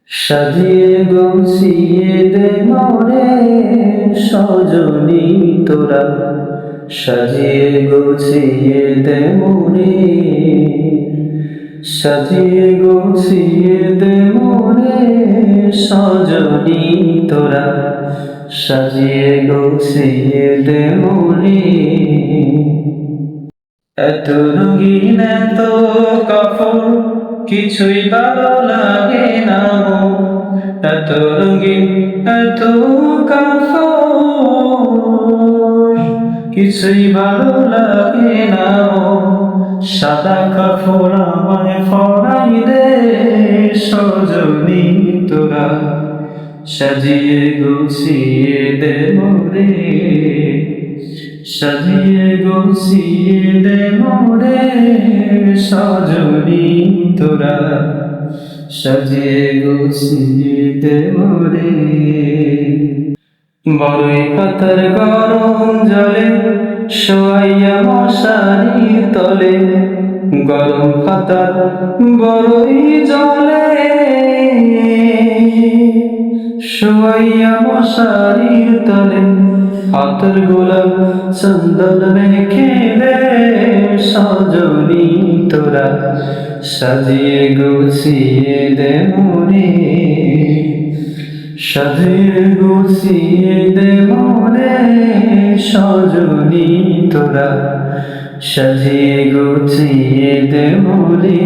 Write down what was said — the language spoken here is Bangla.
সাজিয়ে গুছিয়ে দে মোরে সজনী তোরা, সাজিয়ে গুছিয়ে দে মোরে, সাজিয়ে গুছিয়ে দে মোরে সজনী তোরা, সাজিয়ে গুছিয়ে দে মোরে। এত রঙিন এত কাপড় কিছুই ভালো লাগে না গো, এত রঙিন এত কাপড় কিছুই ভালো লাগে না গো। সাদা কাপড় আমায় পরাই দে সজনী তোরা, সাজিয়ে গুছিয়ে দে মোরে, সাজিয়ে গুছিয়ে দে মোরে সজনী তোরা, সাজিয়ে গুছিয়ে দে মোরে। বড়ই পাতার গরম জলে শোয়াইয়া মশারির তলে, গরম পাতার বড়ই জলে শোয়াইয়া মশারির তলে, হাতের গোলাপ চন্দন মেখে দে সজনী তোরা, সাজিয়ে গুছিয়ে দে মোরে, সাজিয়ে গুছিয়ে দে মোরে সজনী তোরা, সাজিয়ে গুছিয়ে দে মোরে।